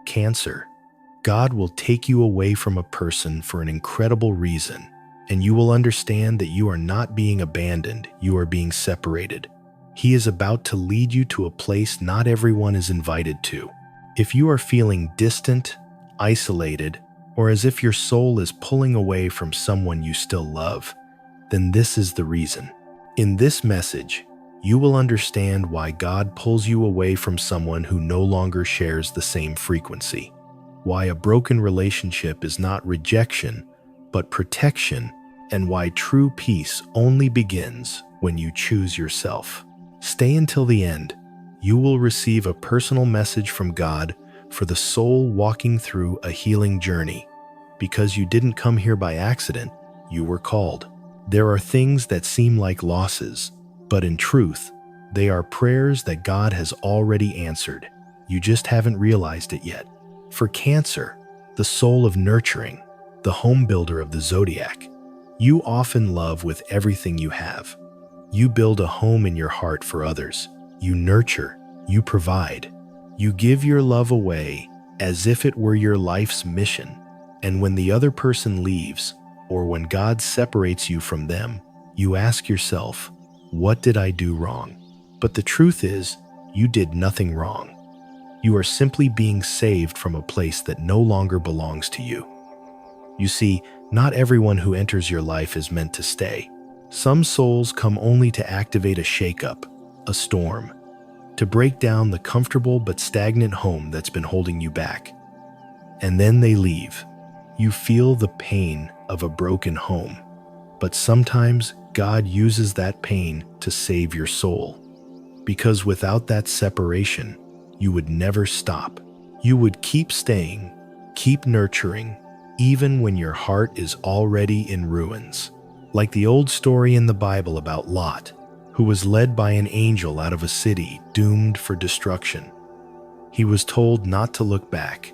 Cancer, God will take you away from a person for an incredible reason, and you will understand that you are not being abandoned, you are being separated. He is about to lead you to a place not everyone is invited to. If you are feeling distant, isolated, or as if your soul is pulling away from someone you still love, then this is the reason. In this message, you will understand why God pulls you away from someone who no longer shares the same frequency, why a broken relationship is not rejection, but protection, and why true peace only begins when you choose yourself. Stay until the end. You will receive a personal message from God for the soul walking through a healing journey. Because you didn't come here by accident, you were called. There are things that seem like losses, but in truth, they are prayers that God has already answered. You just haven't realized it yet. For Cancer, the soul of nurturing, the home builder of the zodiac, you often love with everything you have. You build a home in your heart for others. You nurture, you provide. You give your love away as if it were your life's mission. And when the other person leaves, or when God separates you from them, you ask yourself, what did I do wrong? But the truth is, you did nothing wrong. You are simply being saved from a place that no longer belongs to you. You see, not everyone who enters your life is meant to stay. Some souls come only to activate a shakeup, a storm, to break down the comfortable but stagnant home that's been holding you back. And then they leave. You feel the pain of a broken home, but sometimes God uses that pain to save your soul. Because without that separation, you would never stop. You would keep staying, keep nurturing, even when your heart is already in ruins. Like the old story in the Bible about Lot, who was led by an angel out of a city doomed for destruction. He was told not to look back.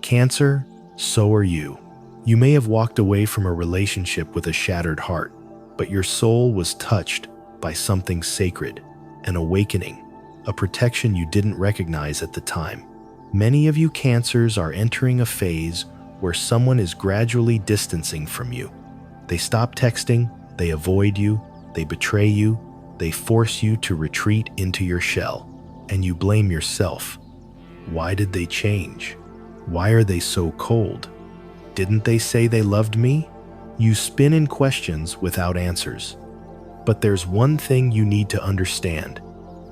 Cancer, so are you. You may have walked away from a relationship with a shattered heart, but your soul was touched by something sacred, an awakening, a protection you didn't recognize at the time. Many of you Cancers are entering a phase where someone is gradually distancing from you. They stop texting, they avoid you, they betray you, they force you to retreat into your shell, and you blame yourself. Why did they change? Why are they so cold? Didn't they say they loved me? You spin in questions without answers. But there's one thing you need to understand.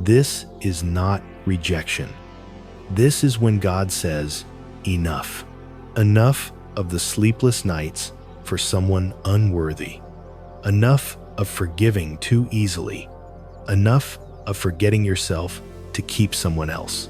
This is not rejection. This is when God says, enough. Enough of the sleepless nights for someone unworthy. Enough of forgiving too easily. Enough of forgetting yourself to keep someone else.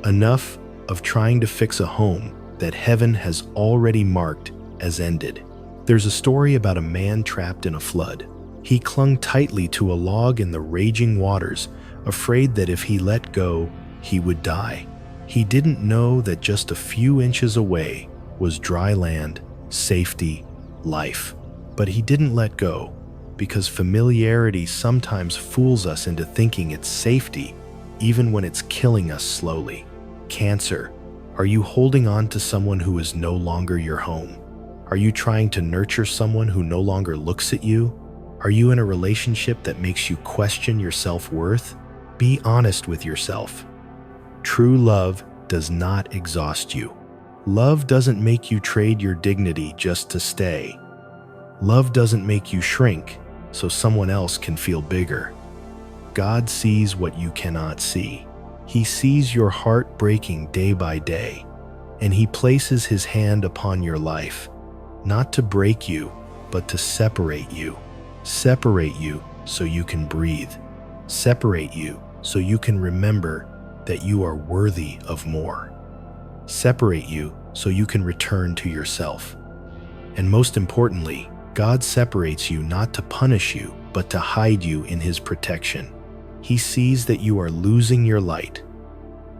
Enough of trying to fix a home that heaven has already marked as ended. There's a story about a man trapped in a flood. He clung tightly to a log in the raging waters, afraid that if he let go, he would die. He didn't know that just a few inches away was dry land, safety, life. But he didn't let go, because familiarity sometimes fools us into thinking it's safety, even when it's killing us slowly. Cancer, are you holding on to someone who is no longer your home? Are you trying to nurture someone who no longer looks at you? Are you in a relationship that makes you question your self-worth? Be honest with yourself. True love does not exhaust you. Love doesn't make you trade your dignity just to stay. Love doesn't make you shrink so someone else can feel bigger. God sees what you cannot see. He sees your heart breaking day by day, and He places His hand upon your life, not to break you, but to separate you. Separate you so you can breathe. Separate you so you can remember that you are worthy of more. Separate you so you can return to yourself. And most importantly, God separates you not to punish you, but to hide you in His protection. He sees that you are losing your light.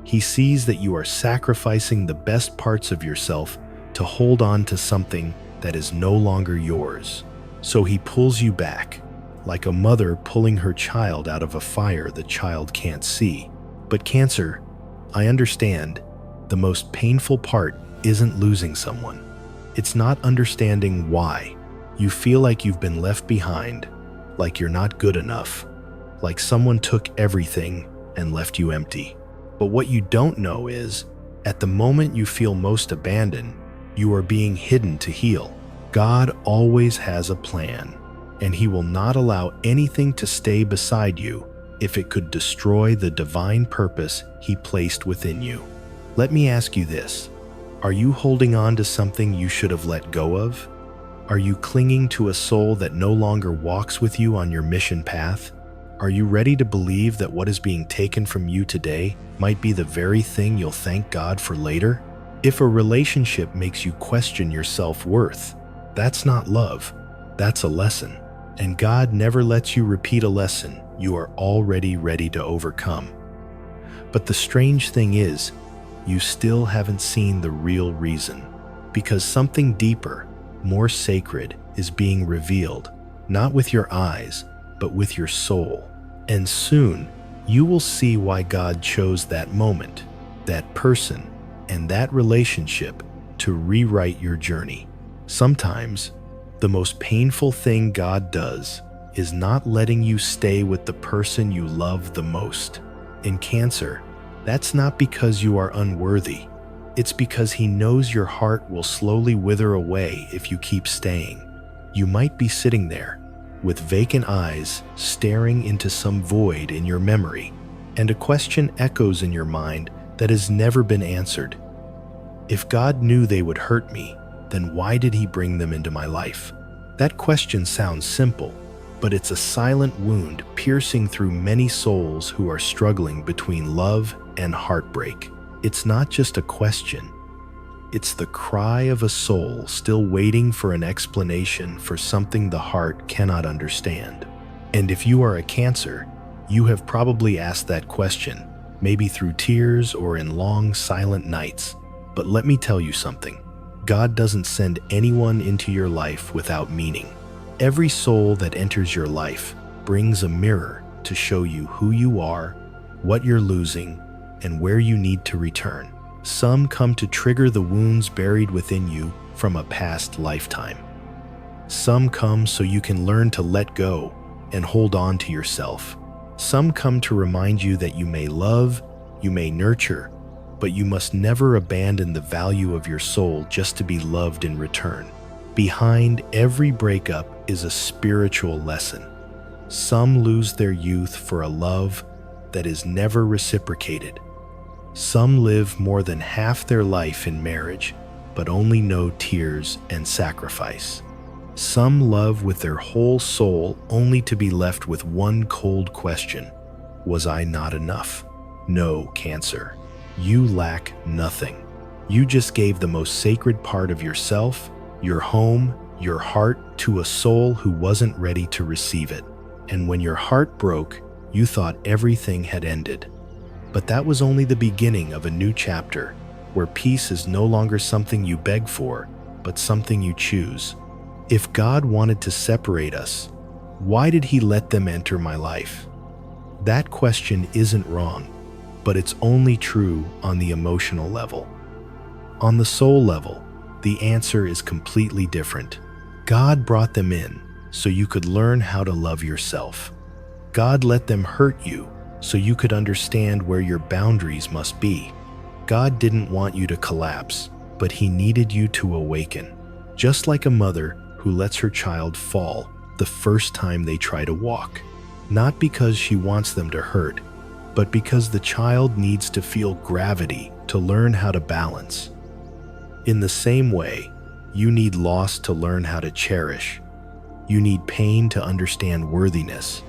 He sees that you are sacrificing the best parts of yourself to hold on to something that is no longer yours. So He pulls you back, like a mother pulling her child out of a fire the child can't see. But Cancer, I understand, The most painful part isn't losing someone. It's not understanding why you feel like you've been left behind, like you're not good enough, like someone took everything and left you empty. But what you don't know is, at the moment you feel most abandoned, you are being hidden to heal. God always has a plan, and He will not allow anything to stay beside you if it could destroy the divine purpose He placed within you. Let me ask you this: are you holding on to something you should have let go of? Are you clinging to a soul that no longer walks with you on your mission path? Are you ready to believe that what is being taken from you today might be the very thing you'll thank God for later? If a relationship makes you question your self-worth, that's not love, that's a lesson. And God never lets you repeat a lesson you are already ready to overcome. But the strange thing is, you still haven't seen the real reason, because something deeper, more sacred, is being revealed, not with your eyes, but with your soul. And soon, you will see why God chose that moment, that person, and that relationship to rewrite your journey. Sometimes, the most painful thing God does is not letting you stay with the person you love the most. In Cancer, that's not because you are unworthy. It's because He knows your heart will slowly wither away if you keep staying. You might be sitting there, with vacant eyes staring into some void in your memory, and a question echoes in your mind that has never been answered. If God knew they would hurt me, then why did He bring them into my life? That question sounds simple, but it's a silent wound piercing through many souls who are struggling between love and heartbreak. It's not just a question. It's the cry of a soul still waiting for an explanation for something the heart cannot understand. And if you are a Cancer, you have probably asked that question, maybe through tears or in long, silent nights. But let me tell you something. God doesn't send anyone into your life without meaning. Every soul that enters your life brings a mirror to show you who you are, what you're losing, and where you need to return. Some come to trigger the wounds buried within you from a past lifetime. Some come so you can learn to let go and hold on to yourself. Some come to remind you that you may love, you may nurture, but you must never abandon the value of your soul just to be loved in return. Behind every breakup is a spiritual lesson. Some lose their youth for a love that is never reciprocated. Some live more than half their life in marriage, but only know tears and sacrifice. Some love with their whole soul only to be left with one cold question: was I not enough? No, Cancer. You lack nothing. You just gave the most sacred part of yourself, your home, your heart, to a soul who wasn't ready to receive it. And when your heart broke, you thought everything had ended. But that was only the beginning of a new chapter, where peace is no longer something you beg for, but something you choose. If God wanted to separate us, why did He let them enter my life? That question isn't wrong, but it's only true on the emotional level. On the soul level, the answer is completely different. God brought them in so you could learn how to love yourself. God let them hurt you so you could understand where your boundaries must be. God didn't want you to collapse, but He needed you to awaken. Just like a mother who lets her child fall the first time they try to walk. Not because she wants them to hurt, but because the child needs to feel gravity to learn how to balance. In the same way, you need loss to learn how to cherish. You need pain to understand worthiness.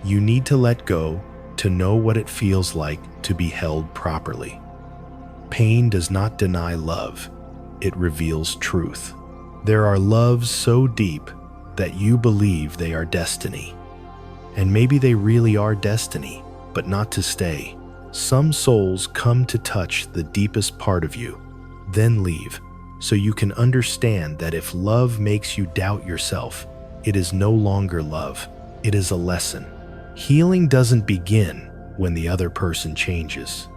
You need to let go to know what it feels like to be held properly. Pain does not deny love, it reveals truth. There are loves so deep that you believe they are destiny. And maybe they really are destiny, but not to stay. Some souls come to touch the deepest part of you, then leave, so you can understand that if love makes you doubt yourself, it is no longer love, it is a lesson. Healing doesn't begin when the other person changes.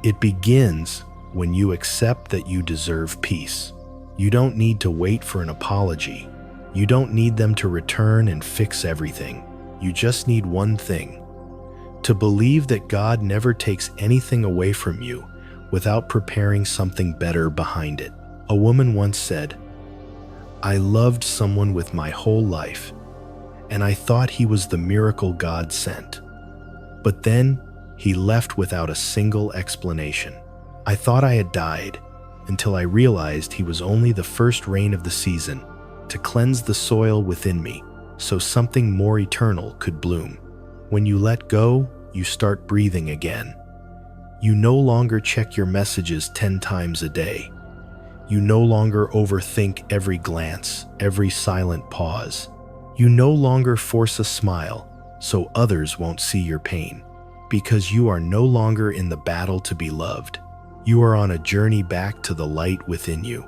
It begins when you accept that you deserve peace. You don't need to wait for an apology. You don't need them to return and fix everything. You just need one thing: to believe that God never takes anything away from you without preparing something better behind it. A woman once said, "I loved someone with my whole life, and I thought he was the miracle God sent. But then he left without a single explanation. I thought I had died until I realized he was only the first rain of the season to cleanse the soil within me so something more eternal could bloom. When you let go, you start breathing again. You no longer check your messages 10 times a day. You no longer overthink every glance, every silent pause. You no longer force a smile so others won't see your pain, because you are no longer in the battle to be loved. You are on a journey back to the light within you.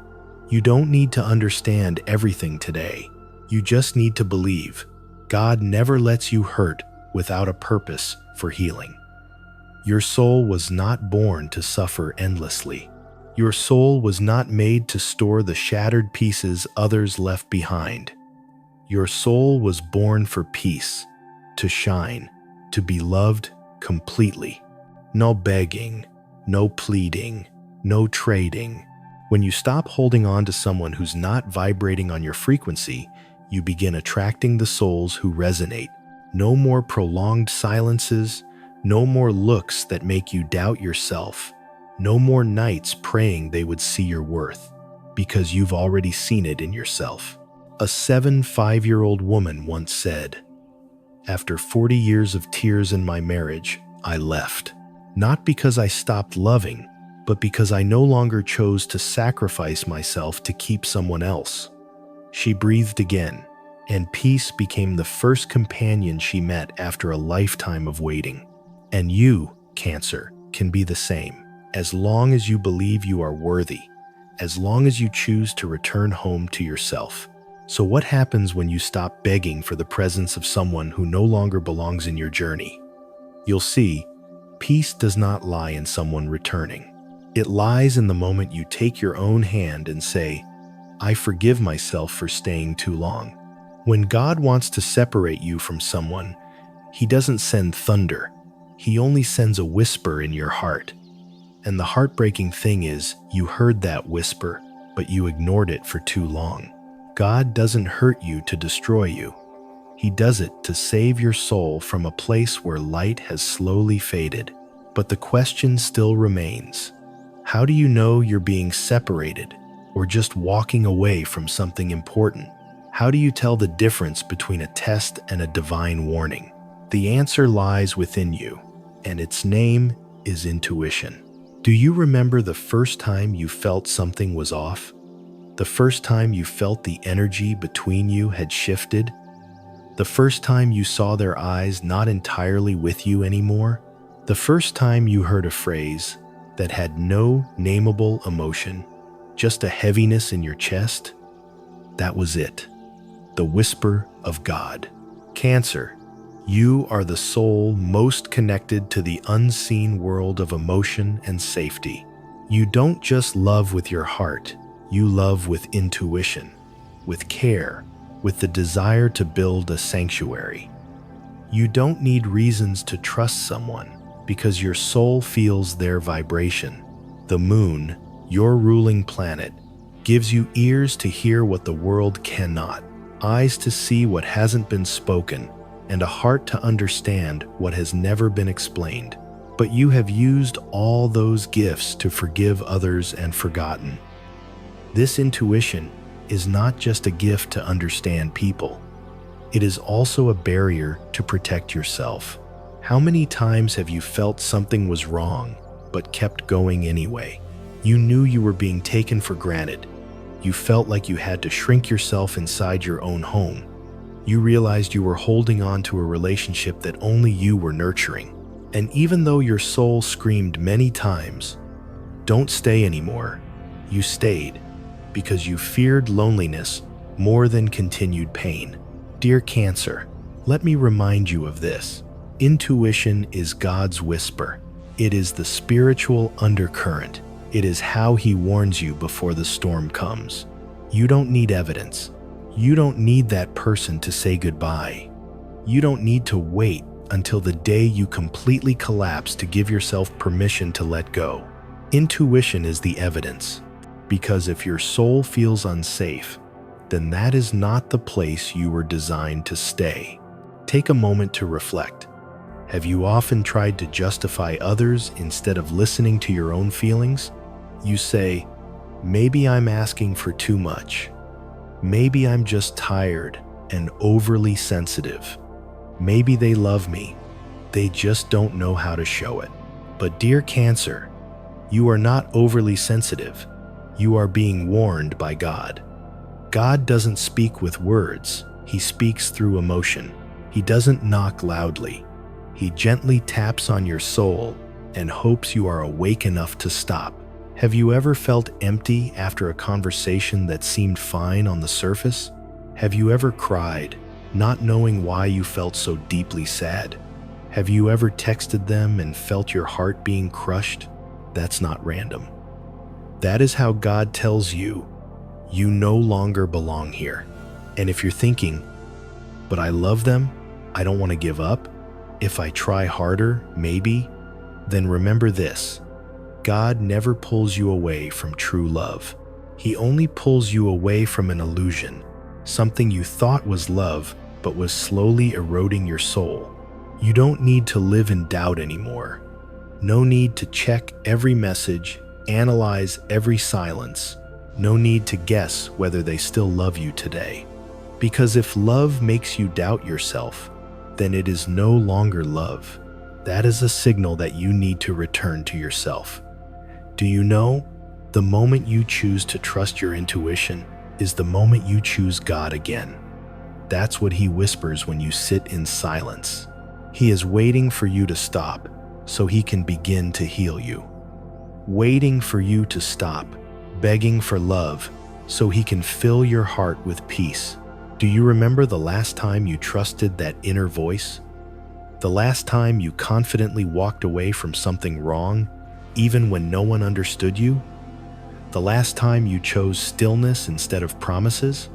You don't need to understand everything today. You just need to believe. God never lets you hurt without a purpose for healing. Your soul was not born to suffer endlessly. Your soul was not made to store the shattered pieces others left behind. Your soul was born for peace, to shine, to be loved completely. No begging, no pleading, no trading. When you stop holding on to someone who's not vibrating on your frequency, you begin attracting the souls who resonate. No more prolonged silences, no more looks that make you doubt yourself, no more nights praying they would see your worth, because you've already seen it in yourself. A 5-year-old woman once said, "After 40 years of tears in my marriage, I left. Not because I stopped loving, but because I no longer chose to sacrifice myself to keep someone else." She breathed again, and peace became the first companion she met after a lifetime of waiting. And you, Cancer, can be the same, as long as you believe you are worthy, as long as you choose to return home to yourself. So what happens when you stop begging for the presence of someone who no longer belongs in your journey? You'll see, peace does not lie in someone returning. It lies in the moment you take your own hand and say, "I forgive myself for staying too long." When God wants to separate you from someone, He doesn't send thunder. He only sends a whisper in your heart. And the heartbreaking thing is, you heard that whisper, but you ignored it for too long. God doesn't hurt you to destroy you. He does it to save your soul from a place where light has slowly faded. But the question still remains. How do you know you're being separated or just walking away from something important? How do you tell the difference between a test and a divine warning? The answer lies within you, and its name is intuition. Do you remember the first time you felt something was off? The first time you felt the energy between you had shifted? The first time you saw their eyes not entirely with you anymore? The first time you heard a phrase that had no nameable emotion, just a heaviness in your chest? That was it. The whisper of God. Cancer, you are the soul most connected to the unseen world of emotion and safety. You don't just love with your heart, you love with intuition, with care, with the desire to build a sanctuary. You don't need reasons to trust someone because your soul feels their vibration. The moon, your ruling planet, gives you ears to hear what the world cannot, eyes to see what hasn't been spoken, and a heart to understand what has never been explained. But you have used all those gifts to forgive others and forgotten. This intuition is not just a gift to understand people. It is also a barrier to protect yourself. How many times have you felt something was wrong, but kept going anyway? You knew you were being taken for granted. You felt like you had to shrink yourself inside your own home. You realized you were holding on to a relationship that only you were nurturing. And even though your soul screamed many times, "Don't stay anymore," you stayed because you feared loneliness more than continued pain. Dear Cancer, let me remind you of this. Intuition is God's whisper. It is the spiritual undercurrent. It is how he warns you before the storm comes. You don't need evidence. You don't need that person to say goodbye. You don't need to wait until the day you completely collapse to give yourself permission to let go. Intuition is the evidence, because if your soul feels unsafe, then that is not the place you were designed to stay. Take a moment to reflect. Have you often tried to justify others instead of listening to your own feelings? You say, maybe I'm asking for too much. Maybe I'm just tired and overly sensitive. Maybe they love me. They just don't know how to show it. But dear Cancer, you are not overly sensitive. You are being warned by God. God doesn't speak with words. He speaks through emotion. He doesn't knock loudly. He gently taps on your soul and hopes you are awake enough to stop. Have you ever felt empty after a conversation that seemed fine on the surface? Have you ever cried, not knowing why you felt so deeply sad? Have you ever texted them and felt your heart being crushed? That's not random. That is how God tells you, you no longer belong here. And if you're thinking, but I love them, I don't want to give up, if I try harder, maybe, then remember this. God never pulls you away from true love. He only pulls you away from an illusion, something you thought was love, but was slowly eroding your soul. You don't need to live in doubt anymore. No need to check every message, analyze every silence. No need to guess whether they still love you today. Because if love makes you doubt yourself, then it is no longer love. That is a signal that you need to return to yourself. Do you know, the moment you choose to trust your intuition is the moment you choose God again. That's what He whispers when you sit in silence. He is waiting for you to stop so He can begin to heal you. Waiting for you to stop, begging for love so He can fill your heart with peace. Do you remember the last time you trusted that inner voice? The last time you confidently walked away from something wrong, even when no one understood you? The last time you chose stillness instead of promises?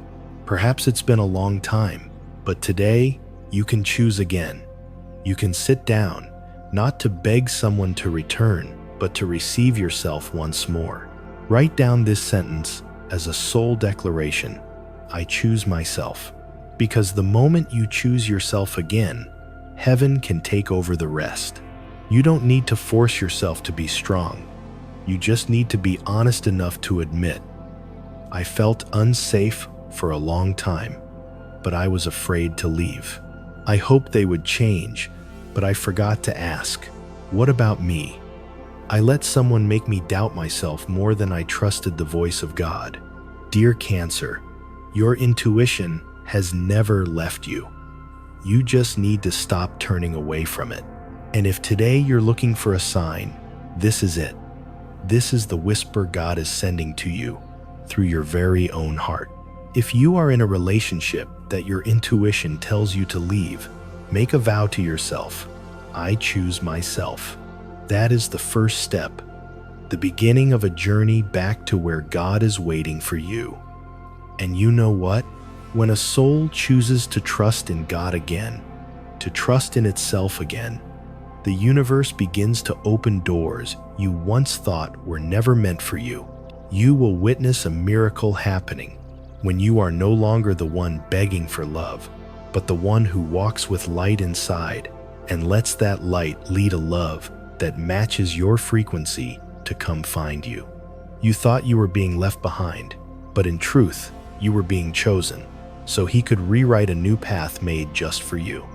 Perhaps it's been a long time, but today you can choose again. You can sit down, not to beg someone to return, but to receive yourself once more. Write down this sentence as a soul declaration. I choose myself. Because the moment you choose yourself again, heaven can take over the rest. You don't need to force yourself to be strong. You just need to be honest enough to admit, I felt unsafe for a long time, but I was afraid to leave. I hoped they would change, but I forgot to ask, what about me? I let someone make me doubt myself more than I trusted the voice of God. Dear Cancer, your intuition has never left you. You just need to stop turning away from it. And if today you're looking for a sign, this is it. This is the whisper God is sending to you through your very own heart. If you are in a relationship that your intuition tells you to leave, make a vow to yourself. I choose myself. That is the first step, the beginning of a journey back to where God is waiting for you. And you know what? When a soul chooses to trust in God again, to trust in itself again, the universe begins to open doors you once thought were never meant for you. You will witness a miracle happening when you are no longer the one begging for love, but the one who walks with light inside and lets that light lead a love that matches your frequency to come find you. You thought you were being left behind, but in truth, you were being chosen, so He could rewrite a new path made just for you.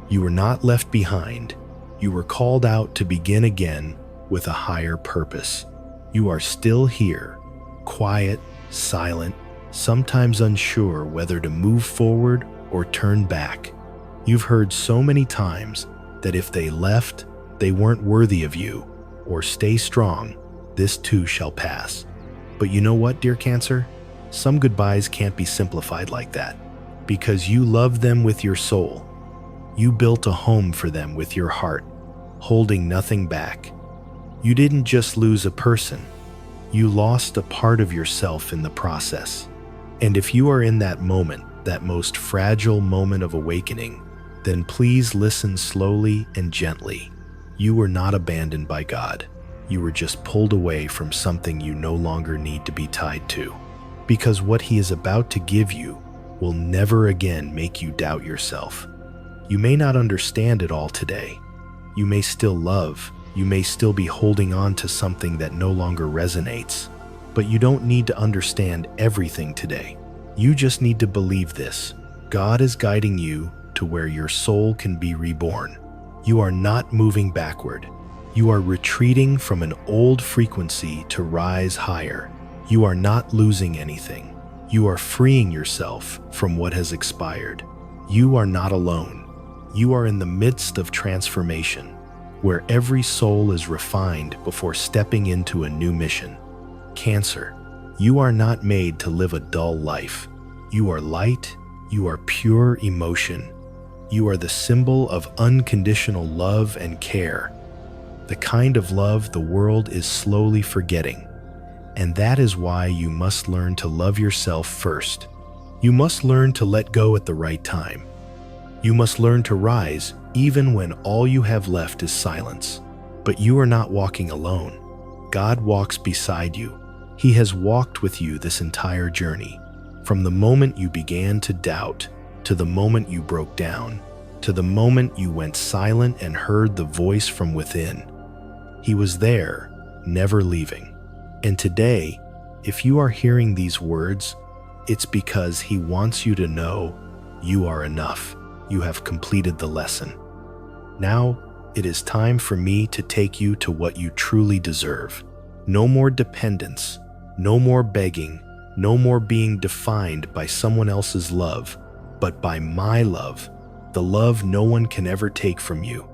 You were not left behind. You were called out to begin again with a higher purpose. You are still here, quiet, silent, sometimes unsure whether to move forward or turn back. You've heard so many times that if they left, they weren't worthy of you, or stay strong, this too shall pass. But you know what, dear Cancer? Some goodbyes can't be simplified like that, because you love them with your soul. You built a home for them with your heart, holding nothing back. You didn't just lose a person, You lost a part of yourself in the process. And if you are in that moment, that most fragile moment of awakening, then please listen slowly and gently. You were not abandoned by God. You were just pulled away from something you no longer need to be tied to. Because what He is about to give you will never again make you doubt yourself. You may not understand it all today. You may still love. You may still be holding on to something that no longer resonates. But you don't need to understand everything today. You just need to believe this. God is guiding you to where your soul can be reborn. You are not moving backward. You are retreating from an old frequency to rise higher. You are not losing anything. You are freeing yourself from what has expired. You are not alone. You are in the midst of transformation, where every soul is refined before stepping into a new mission. Cancer, you are not made to live a dull life. You are light. You are pure emotion. You are the symbol of unconditional love and care, the kind of love the world is slowly forgetting. And that is why you must learn to love yourself first. You must learn to let go at the right time. You must learn to rise even when all you have left is silence. But you are not walking alone. God walks beside you. He has walked with you this entire journey. From the moment you began to doubt, to the moment you broke down, to the moment you went silent and heard the voice from within. He was there, never leaving. And today, if you are hearing these words, it's because He wants you to know you are enough. You have completed the lesson. Now, it is time for me to take you to what you truly deserve. No more dependence, no more begging, no more being defined by someone else's love, but by my love, the love no one can ever take from you.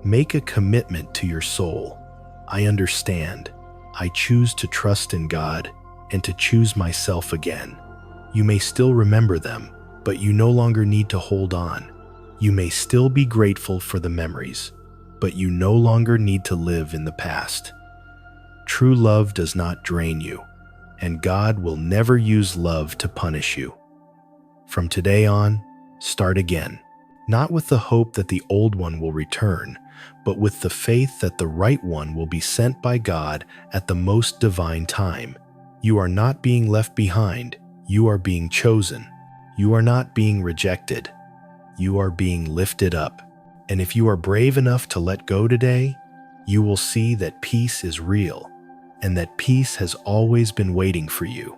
Make a commitment to your soul. I understand. I choose to trust in God and to choose myself again. You may still remember them, but you no longer need to hold on. You may still be grateful for the memories, but you no longer need to live in the past. True love does not drain you, and God will never use love to punish you. From today on, start again, not with the hope that the old one will return, but with the faith that the right one will be sent by God at the most divine time. You are not being left behind. You are being chosen. You are not being rejected. You are being lifted up. And if you are brave enough to let go today, you will see that peace is real, and that peace has always been waiting for you,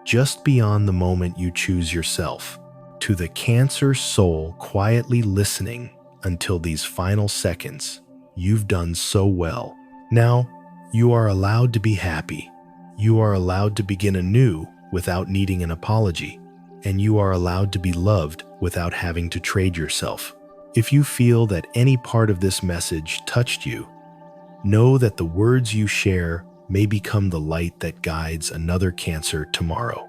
just beyond the moment you choose yourself. To the Cancer soul quietly listening until these final seconds, you've done so well. Now, you are allowed to be happy. You are allowed to begin anew without needing an apology. And you are allowed to be loved without having to trade yourself. If you feel that any part of this message touched you, know that the words you share may become the light that guides another Cancer tomorrow.